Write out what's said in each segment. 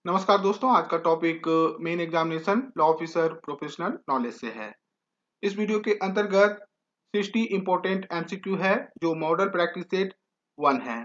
नमस्कार दोस्तों, आज का topic main examination law officer professional knowledge से है। इस वीडियो के अंतर्गत 60 इंपॉर्टेंट एमसीक्यू है जो मॉडल प्रैक्टिस सेट 1 है।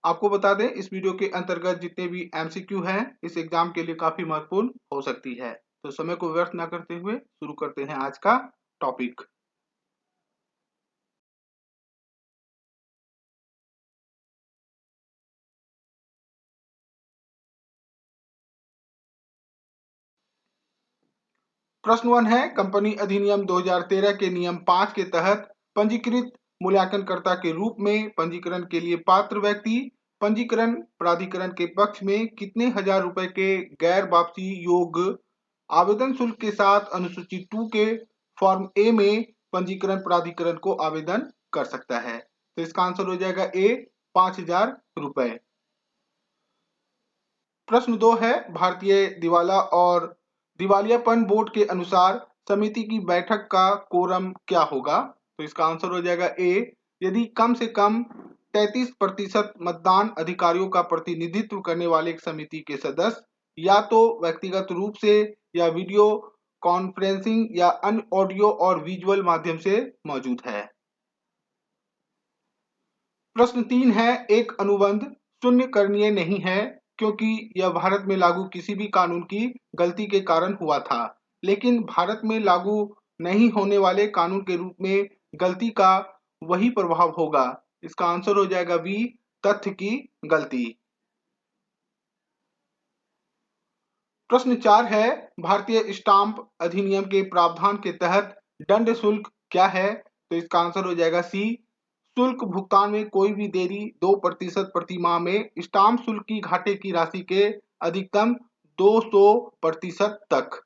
आपको बता दें, इस वीडियो के अंतर्गत जितने भी एमसीक्यू हैं इस एग्जाम के लिए काफी महत्वपूर्ण हो सकती है। तो समय को व्यर्थ न करते हुए शुरू करते हैं आज का टॉपिक। प्रश्न 1 है, कंपनी अधिनियम 2013 के नियम 5 के तहत पंजीकृत मूल्यांकनकर्ता के रूप में पंजीकरण के लिए पात्र व्यक्ति पंजीकरण प्राधिकरण के पक्ष में कितने हजार रुपए के गैर वापसी योग्य आवेदन शुल्क के साथ अनुसूची 2 के फॉर्म ए में पंजीकरण प्राधिकरण को आवेदन कर सकता है? तो इसका आंसर हो जाएगा ए, 5,000 रुपए। प्रश्न 2 है, भारतीय दिवाला और दिवालियापन बोर्ड के अनुसार समिति की बैठक का कोरम क्या होगा? तो इसका आंसर हो जाएगा ए, यदि कम से कम 33% मतदान अधिकारियों का प्रतिनिधित्व करने वाले एक समिति के सदस्य या तो व्यक्तिगत रूप से या वीडियो कॉन्फ्रेंसिंग या अन्य ऑडियो और विजुअल माध्यम से मौजूद है। प्रश्न 3 है, एक अनुबंध शून्य करणीय नहीं है क्योंकि यह भारत में लागू किसी भी कानून की गलती के कारण हुआ था, लेकिन भारत में लागू नहीं होने वाले कानून के रूप में गलती का वही प्रभाव होगा। इसका आंसर हो जाएगा बी, तथ्य की गलती। प्रश्न 4 है, भारतीय स्टाम्प अधिनियम के प्रावधान के तहत दंड शुल्क क्या है? तो इसका आंसर हो जाएगा सी, शुल्क भुगतान में कोई भी देरी 2% प्रति माह में स्टाम्प शुल्क की घाटे की राशि के अधिकतम 200% तक।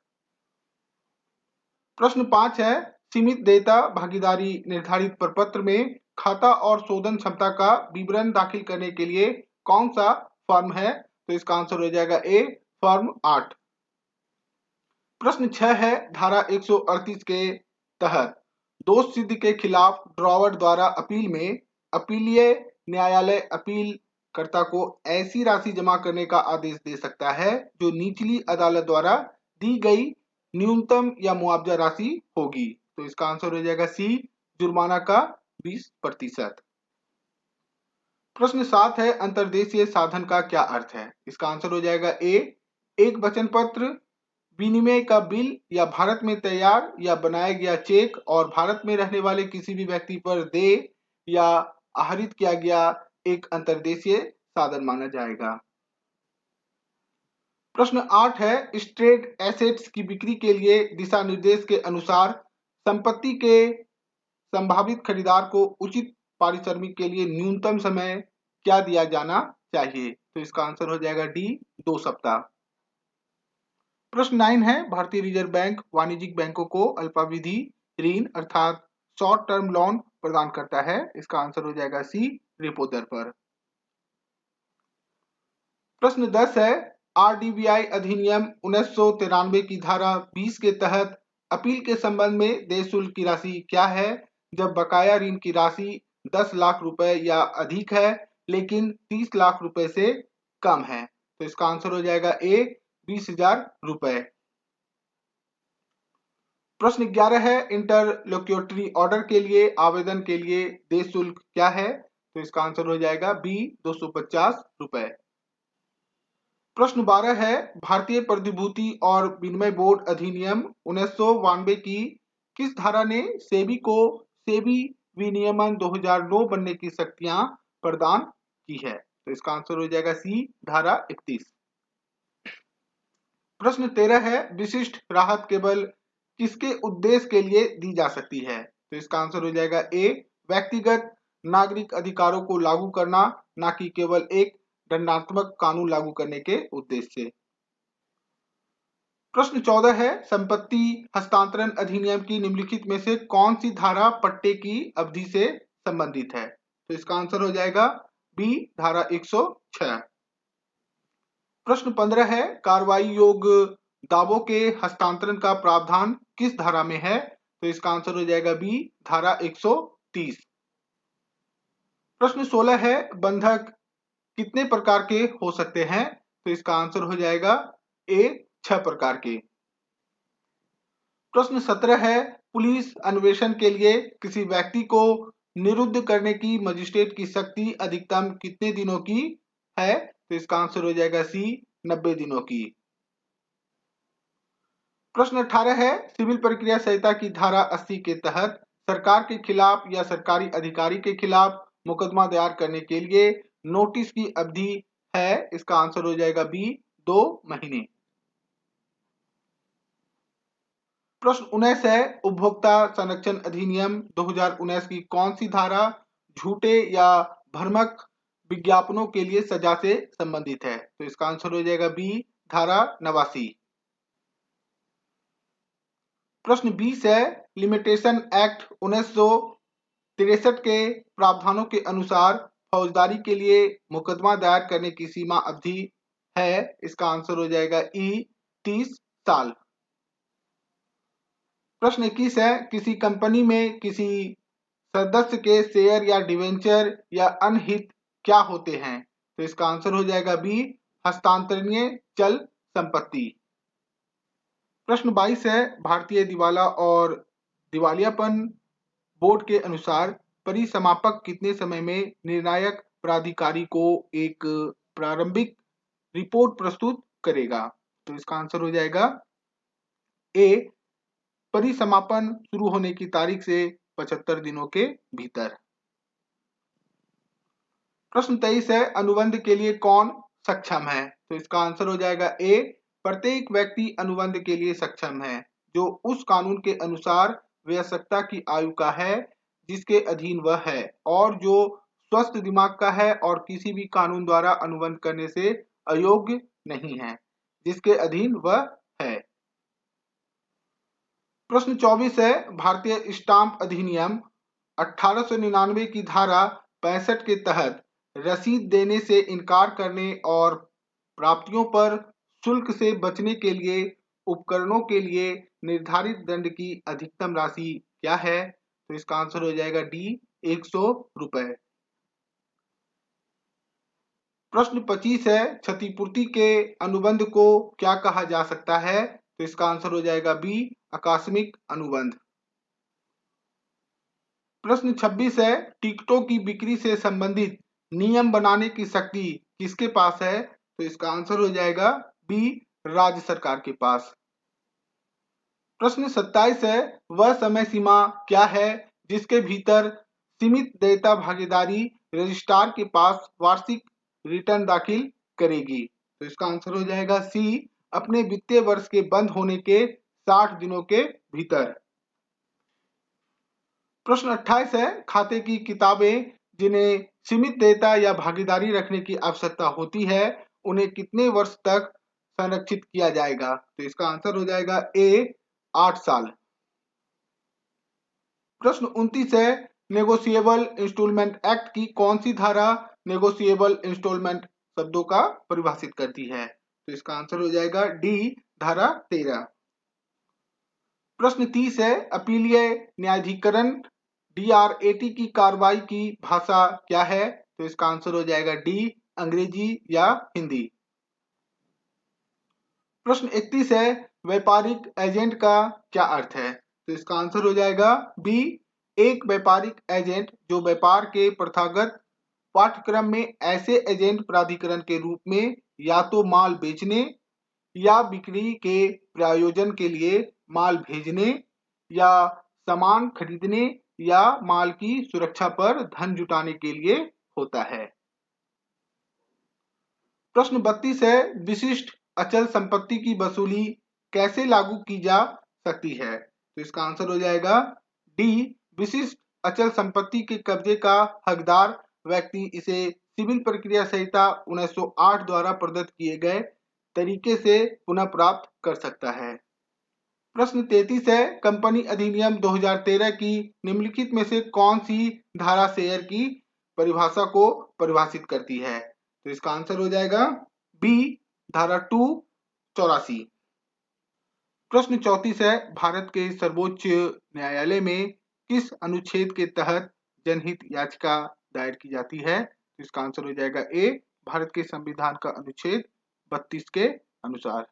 प्रश्न 5 है, सीमित देयता भागीदारी निर्धारित प्रपत्र में खाता और शोधन क्षमता का विवरण दाखिल करने के लिए कौन सा फॉर्म है? तो इसका आंसर हो जाएगा ए, फॉर्म 8। प्रश्न 6 है, धारा 138 के तहत दोष सिद्ध के खिलाफ ड्रॉवर द्वारा अपील में अपीलीय न्यायालय अपील कर्ता को ऐसी राशि जमा करने का आदेश दे सकता है जो निचली अदालत द्वारा दी गई न्यूनतम या मुआवजा राशि होगी। तो इसका आंसर हो जाएगा सी, जुर्माना का 20%। प्रश्न 7 है, अंतर्देशीय साधन का क्या अर्थ है? इसका आंसर हो जाएगा ए, एक वचन पत्र, विनिमय का बिल या भारत में तैयार या बनाया गया चेक और भारत में रहने वाले किसी भी व्यक्ति पर देय या आहरित किया गया एक अंतर्देशीय साधन माना जाएगा। प्रश्न 8 है, स्ट्रेट एसेट्स की बिक्री के लिए दिशा निर्देश के अनुसार संपत्ति के संभावित खरीदार को उचित पारिश्रमिक के लिए न्यूनतम समय क्या दिया जाना चाहिए? तो इसका आंसर हो जाएगा डी, 2 सप्ताह। प्रश्न 9 है, भारतीय रिजर्व बैंक वाणिज्यिक बैंकों को अल्पावधि ऋण अर्थात शॉर्ट टर्म लोन प्रदान करता है। इसका आंसर हो जाएगा सी, रेपो दर पर। प्रश्न 10 है, आरडीबीआई अधिनियम 1993 की धारा 20 के तहत अपील के संबंध में देय शुल्क की राशि क्या है जब बकाया ऋण की राशि 10 लाख रुपए या अधिक है लेकिन 30 लाख रुपए से कम है? तो इसका आंसर हो जाएगा ए, 20,000 रुपए। प्रश्न 11 है, इंटरलोक्यूटरी ऑर्डर के लिए आवेदन के लिए देय शुल्क क्या है? तो इसका आंसर हो जाएगा बी, 250 रुपए। प्रश्न 12 है, भारतीय प्रतिभूति और विनिमय बोर्ड अधिनियम 1992 की किस धारा ने सेबी को सेबी विनियमन 2009 बनने की शक्तियां प्रदान की है? तो इसका आंसर हो जाएगा सी, धारा 31। प्रश्न 13 है, विशिष्ट राहत केवल किसके उद्देश्य के लिए दी जा सकती है? तो इसका आंसर हो जाएगा ए, व्यक्तिगत नागरिक अधिकारों को लागू करना, ना कि केवल एक दंडात्मक कानून लागू करने के उद्देश्य से। प्रश्न 14 है, संपत्ति हस्तांतरण अधिनियम की निम्नलिखित में से कौन सी धारा पट्टे की अवधि से संबंधित है? तो इसका आंसर हो जाएगा बी, धारा 106। प्रश्न 15 है, कार्रवाई योग्य दावों के हस्तांतरण का प्रावधान किस धारा में है? तो इसका आंसर हो जाएगा बी, धारा 130। प्रश्न 16 है, बंधक कितने प्रकार के हो सकते हैं? तो इसका आंसर हो जाएगा ए 6 प्रकार के। प्रश्न 17 है, पुलिस अन्वेषण के लिए किसी व्यक्ति को निरुद्ध करने की मजिस्ट्रेट की शक्ति अधिकतम कितने दिनों की है? तो इसका आंसर हो जाएगा सी 90 दिनों की। प्रश्न 18 है, सिविल प्रक्रिया संहिता की धारा 80 के तहत सरकार के खिलाफ या सरकारी अधिकारी के खिलाफ मुकदमा दायर करने के लिए नोटिस की अवधि है? इसका आंसर हो जाएगा बी 2 महीने। प्रश्न 19 है, उपभोक्ता संरक्षण अधिनियम 2019 की कौन सी धारा झूठे या भ्रामक विज्ञापनों के लिए सजा से संबंधित है? तो इसका आंसर हो जाएगा बी धारा 89। प्रश्न 20 है, लिमिटेशन एक्ट 1963 के प्रावधानों के अनुसार फौजदारी के लिए मुकदमा दायर करने की सीमा अवधि है? इसका आंसर हो जाएगा ई 30 साल। प्रश्न 21 है, किसी कंपनी में किसी सदस्य के शेयर या डिवेंचर या अन्य हित क्या होते हैं? तो इसका आंसर हो जाएगा बी हस्तांतरणीय चल संपत्ति। प्रश्न 22 है, भारतीय दिवाला और दिवालियापन बोर्ड के अनुसार परिसमापक कितने समय में निर्णायक प्राधिकारी को एक प्रारंभिक रिपोर्ट प्रस्तुत करेगा? तो इसका आंसर हो जाएगा ए परिसमापन शुरू होने की तारीख से 75 दिनों के भीतर। प्रश्न 23 है, अनुबंध के लिए कौन सक्षम है? तो इसका आंसर हो जाएगा ए प्रत्येक व्यक्ति अनुबंध के लिए सक्षम है जो उस कानून के अनुसार वयस्कता की आयु का है जिसके अधीन वह है और जो स्वस्थ दिमाग का है और किसी भी कानून द्वारा अनुबंध करने से अयोग्य नहीं है जिसके अधीन वह है। प्रश्न 24 है, भारतीय स्टाम्प अधिनियम 1899 की धारा 65 के तहत रसीद देने से इनकार करने और प्राप्तियों पर शुल्क से बचने के लिए उपकरणों के लिए निर्धारित दंड की अधिकतम राशि क्या है? तो इसका आंसर हो जाएगा डी 100 रुपए। प्रश्न 25 है, क्षतिपूर्ति के अनुबंध को क्या कहा जा सकता है? तो इसका आंसर हो जाएगा बी आकस्मिक अनुबंध। प्रश्न 26 है, टिकटों की बिक्री से संबंधित नियम बनाने की शक्ति किसके पास है? तो इसका आंसर हो जाएगा बी राज्य सरकार के पास। प्रश्न 27 है, वह समय सीमा क्या है जिसके भीतर सीमित देयता भागीदारी रजिस्ट्रार के पास वार्षिक रिटर्न दाखिल करेगी? तो इसका आंसर हो जाएगा सी अपने वित्तीय वर्ष के बंद होने के 60 दिनों के भीतर। प्रश्न 28 है, खाते की किताबें जिन्हें सीमित देयता या भागीदारी रखने की आवश्यकता होती है उन्हें कितने वर्ष तक संरक्षित किया जाएगा? तो इसका आंसर हो जाएगा ए 8 साल। प्रश्न 29 है, नेगोशिएबल इंस्टॉलमेंट एक्ट की कौन सी धारा नेगोशिएबल इंस्टॉलमेंट शब्दों का परिभाषित करती है? तो इसका आंसर हो जाएगा डी धारा 13। प्रश्न 30 है, अपीलीय न्यायाधिकरण DRAT की कार्रवाई की भाषा क्या है? तो इसका आंसर हो जाएगा डी अंग्रेजी या हिंदी। प्रश्न 31 है, व्यापारिक एजेंट का क्या अर्थ है? तो इसका आंसर हो जाएगा बी एक व्यापारिक एजेंट जो व्यापार के प्रथागत पाठ्यक्रम में ऐसे एजेंट प्राधिकरण के रूप में या तो माल बेचने या बिक्री के प्रायोजन के लिए माल भेजने या सामान खरीदने या माल की सुरक्षा पर धन जुटाने के लिए होता है। प्रश्न 32 है, विशिष्ट अचल संपत्ति की वसूली कैसे लागू की जा सकती है? तो इसका आंसर हो जाएगा डी विशिष्ट अचल संपत्ति के कब्जे का हकदार व्यक्ति इसे सिविल प्रक्रिया संहिता 1908 द्वारा प्रदत्त किए गए तरीके से पुनः प्राप्त कर सकता है। प्रश्न 33 है, कंपनी अधिनियम 2013 की निम्नलिखित में से कौन सी धारा शेयर की परिभाषा को परिभाषित करती है? तो इसका आंसर हो जाएगा बी धारा 284। प्रश्न 34 है, भारत के सर्वोच्च न्यायालय में किस अनुच्छेद के तहत जनहित याचिका दायर की जाती है? तो इसका आंसर हो जाएगा ए भारत के संविधान का अनुच्छेद 32 के अनुसार।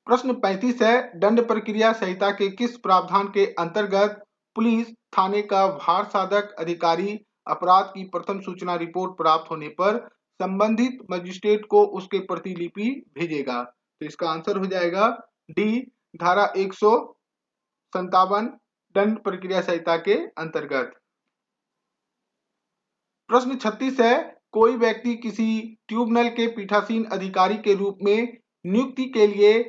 प्रश्न 35 है, दंड प्रक्रिया संहिता के किस प्रावधान के अंतर्गत पुलिस थाने का भार साधक अधिकारी अपराध की प्रथम सूचना रिपोर्ट प्राप्त होने पर संबंधित मजिस्ट्रेट को उसके प्रतिलिपि भेजेगा? तो इसका आंसर हो जाएगा डी, धारा 157 दंड प्रक्रिया संहिता के अंतर्गत। प्रश्न 36 है, कोई व्यक्ति किसी ट्रिब्यूनल के पीठासीन अधिकारी के रूप में नियुक्ति के लिए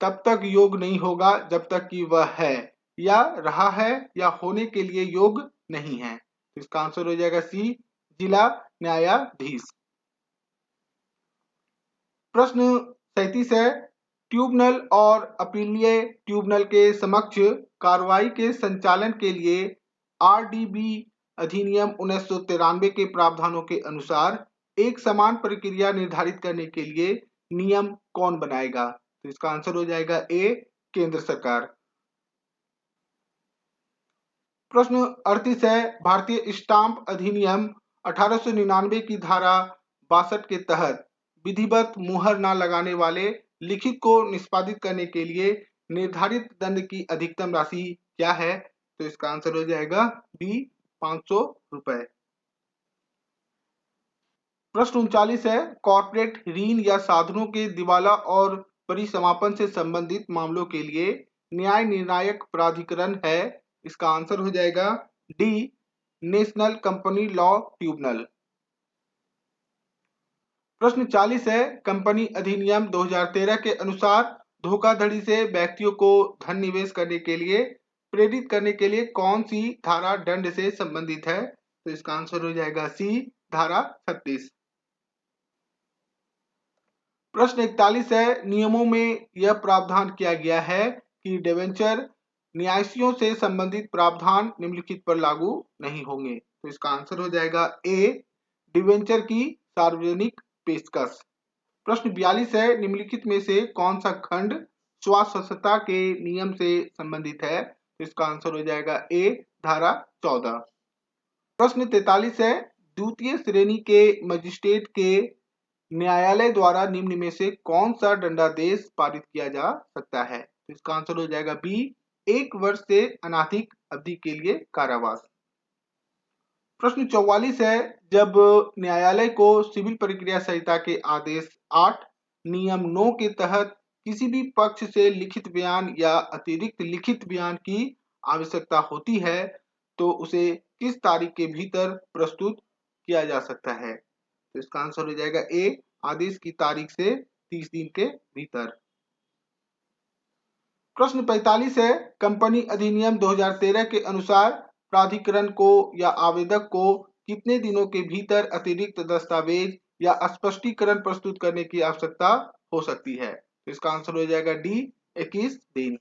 तब तक योग्य नहीं होगा जब तक कि वह है या रहा है या होने के लिए योग्य नहीं है। तो इसका आंसर हो जाएगा सी, जिला न्यायाधीश। प्रश्न 37 है, ट्रिब्यूनल और अपीलीय ट्रिब्यूनल के समक्ष कार्रवाई के संचालन के लिए आरडीबी अधिनियम 1993 के प्रावधानों के अनुसार एक समान प्रक्रिया निर्धारित करने के लिए नियम कौन बनाएगा? तो इसका आंसर हो जाएगा ए, केंद्र सरकार। प्रश्न 38 है, भारतीय स्टाम्प अधिनियम 1899 की धारा 62 के तहत विधिवत मुहर न लगाने वाले लिखित को निष्पादित करने के लिए निर्धारित दंड की अधिकतम राशि क्या है? तो इसका आंसर हो जाएगा बी, 500 रुपए। प्रश्न 39 है, कॉर्पोरेट ऋण या साधनों के दिवाला और परिसमापन से संबंधित मामलों के लिए न्याय निर्णायक प्राधिकरण है। इसका आंसर हो जाएगा D, national company law tribunal. प्रश्न 40 है, कंपनी अधिनियम 2013 के अनुसार धोखाधड़ी से व्यक्तियों को धन निवेश करने के लिए प्रेरित करने के लिए कौन सी धारा दंड से संबंधित है? तो इसका आंसर हो जाएगा सी, धारा 36। प्रश्न 41 है, नियमों में यह प्रावधान किया गया है कि डिबेंचर न्यायियों से संबंधित प्रावधान निम्नलिखित पर लागू नहीं होंगे। तो इसका आंसर हो जाएगा ए, डिबेंचर की सार्वजनिक पेशकश। प्रश्न 42 है, निम्नलिखित में से कौन सा खंड स्वास्थ्यता के नियम से संबंधित है? तो इसका आंसर हो जाएगा ए, धारा 14। प्रश्न 43 है, द्वितीय श्रेणी के मजिस्ट्रेट के न्यायालय द्वारा निम्न में से कौन सा दंडादेश पारित किया जा सकता है? तो इसका आंसर हो जाएगा बी, 1 वर्ष से अनधिक अवधि के लिए कारावास। प्रश्न 44 है, जब न्यायालय को सिविल प्रक्रिया संहिता के आदेश 8 नियम 9 के तहत किसी भी पक्ष से लिखित बयान या अतिरिक्त लिखित बयान की आवश्यकता होती है तो उसे किस तारीख के भीतर प्रस्तुत किया जा सकता है? तो इसका आंसर हो जाएगा ए, आदेश की तारीख से 30 दिन के भीतर। प्रश्न 45 है, कंपनी अधिनियम 2013 के अनुसार प्राधिकरण को या आवेदक को कितने दिनों के भीतर अतिरिक्त दस्तावेज या स्पष्टीकरण प्रस्तुत करने की आवश्यकता हो सकती है? तो इसका आंसर हो जाएगा डी, 21 दिन।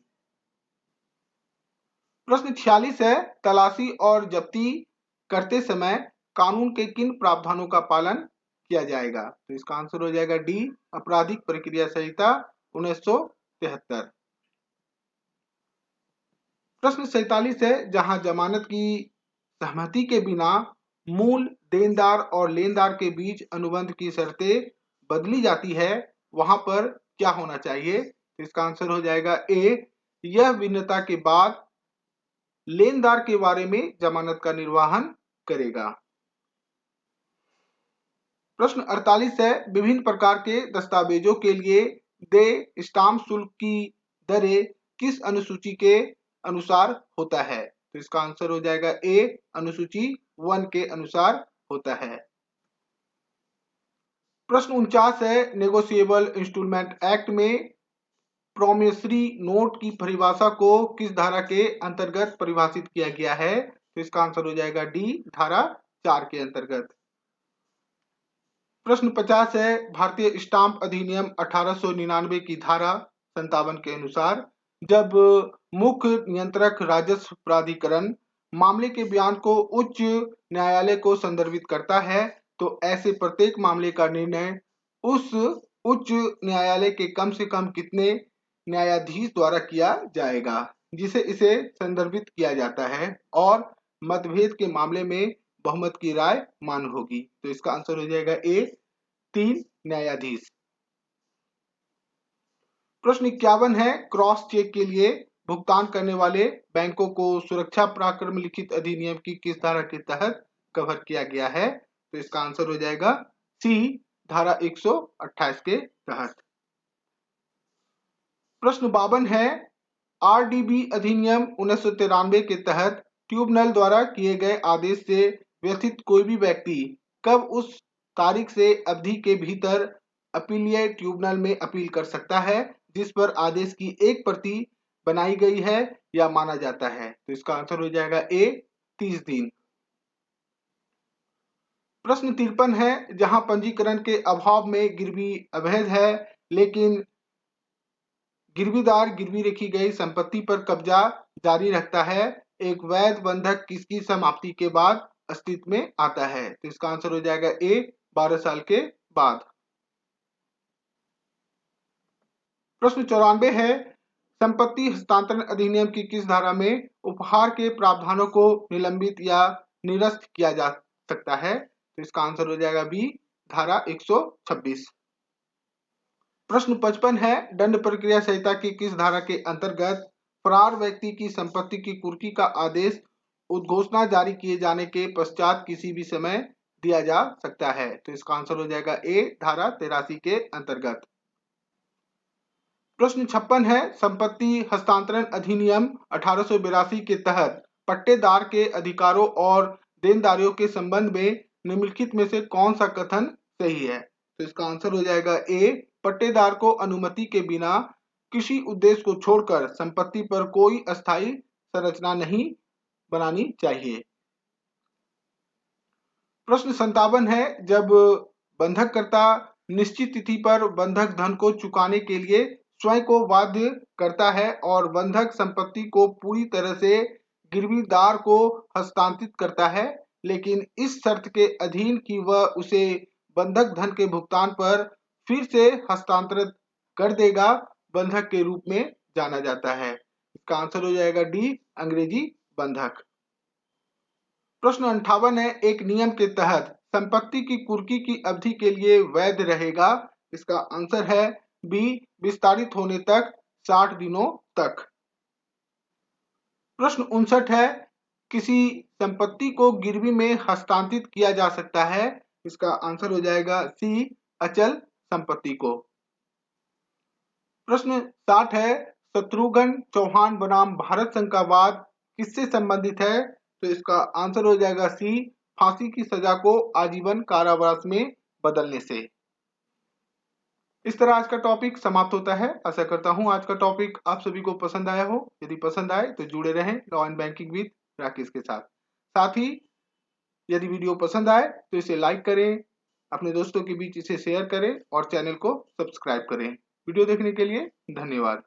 प्रश्न 46 है, तलाशी और जब्ती करते समय कानून के किन प्रावधानों का पालन किया जाएगा? तो इसका आंसर हो जाएगा डी, आपराधिक प्रक्रिया संहिता 1973। प्रश्न 47 है, जहां जमानत की सहमति के बिना मूल देनदार और लेनदार के बीच अनुबंध की शर्तें बदली जाती है वहां पर क्या होना चाहिए? तो इसका आंसर हो जाएगा ए, यह भिन्नता के बाद लेनदार के बारे में जमानत का निर्वहन करेगा। प्रश्न 48 है, विभिन्न प्रकार के दस्तावेजों के लिए देय स्टाम्प शुल्क की दरें किस अनुसूची के अनुसार होता है? तो इसका आंसर हो जाएगा ए, अनुसूची 1 के अनुसार होता है। प्रश्न 49 है, नेगोशिएबल इंस्ट्रूमेंट एक्ट में प्रोमिसरी नोट की परिभाषा को किस धारा के अंतर्गत परिभाषित किया गया है? तो इसका आंसर हो जाएगा डी, धारा 4 के अंतर्गत। प्रश्न 50 है, भारतीय स्टाम्प अधिनियम 1899 की धारा 57 के अनुसार जब मुख्य नियंत्रक राजस्व प्राधिकरण मामले के बयान को उच्च न्यायालय को संदर्भित करता है तो ऐसे प्रत्येक मामले का निर्णय उस उच्च न्यायालय के कम से कम कितने न्यायाधीश द्वारा किया जाएगा जिसे इसे संदर्भित किया जाता है और मतभेद के मामले में बहुमत की राय मान्य होगी? तो इसका आंसर हो जाएगा ए, 3 न्यायाधीश। प्रश्न 51 है, क्रॉस चेक के लिए भुगतान करने वाले बैंकों को सुरक्षा पराक्रम लिखित अधिनियम की किस धारा के तहत कवर किया गया है? तो इसका आंसर हो जाएगा सी, धारा 128 के तहत। प्रश्न 52 है, आरडीबी अधिनियम 1993 के तहत ट्रिब्यूनल द्वारा किए गए आदेश से व्यथित कोई भी व्यक्ति कब उस तारीख से अवधि के भीतर अपीलीय ट्रिब्यूनल में अपील कर सकता है जिस पर आदेश की एक प्रति बनाई गई है या माना जाता है? तो इसका आंसर हो जाएगा ए, 30 दिन। प्रश्न 53 है, जहां पंजीकरण के अभाव में गिरवी अवैध है लेकिन गिरवीदार गिरवी रखी गई संपत्ति पर कब्जा जारी रखता है, एक वैध बंधक किसकी समाप्ति के बाद अस्तित्व में आता है? तो इसका आंसर हो जाएगा ए, 12 साल के बाद। प्रश्न 94 है, संपत्ति हस्तांतरण अधिनियम की किस धारा में उपहार के प्रावधानों को निलंबित या निरस्त किया जा सकता है? तो इसका आंसर हो जाएगा बी, धारा 126। प्रश्न 55 है, दंड प्रक्रिया संहिता की किस धारा के अंतर्गत फरार व्यक्ति की संपत्ति की कुर्की का आदेश उद्घोषणा जारी किए जाने के पश्चात किसी भी समय दिया जा सकता है? तो इसका आंसर हो जाएगा ए, धारा 83 के अंतर्गत। प्रश्न 56 है, संपत्ति हस्तांतरण अधिनियम 1882 के तहत पट्टेदार के अधिकारों और देनदारियों के संबंध में निम्नलिखित में से कौन सा कथन सही है? तो इसका आंसर हो जाएगा ए, पट्टेदार को अनुमति के बिना किसी उद्देश्य को छोड़कर संपत्ति पर कोई अस्थायी संरचना नहीं बनानी चाहिए। प्रश्न 57 है, जब बंधककर्ता निश्चित तिथि पर बंधक धन को चुकाने के लिए स्वयं को बाध्य करता है और बंधक संपत्ति को पूरी तरह से गिरवीदार को हस्तांतरित करता है, लेकिन इस शर्त के अधीन कि वह उसे बंधक धन के भुगतान पर फिर से हस्तांतरित कर देगा, बंधक के रूप में जाना जाता है। इसका आंसर हो जाएगा डी, अंग्रेजी बंधक। प्रश्न 58 है, एक नियम के तहत संपत्ति की कुर्की की अवधि के लिए वैध रहेगा? इसका आंसर है बी, विस्तारित होने तक 60 दिनों तक। प्रश्न 59 है, किसी संपत्ति को गिरवी में हस्तांतरित किया जा सकता है? इसका आंसर हो जाएगा सी, अचल संपत्ति को। प्रश्न 60 है, शत्रुघ्न चौहान बनाम भारत संघ का वाद किससे संबंधित है? तो इसका आंसर हो जाएगा सी, फांसी की सजा को आजीवन कारावास में बदलने से। इस तरह आज का टॉपिक समाप्त होता है। आशा करता हूं आज का टॉपिक आप सभी को पसंद आया हो। यदि पसंद आए तो जुड़े रहें law and banking with Rakesh के साथ। साथ ही यदि वीडियो पसंद आए तो इसे लाइक करें, अपने दोस्तों के बीच इसे शेयर करें और चैनल को सब्सक्राइब करें। वीडियो देखने के लिए धन्यवाद।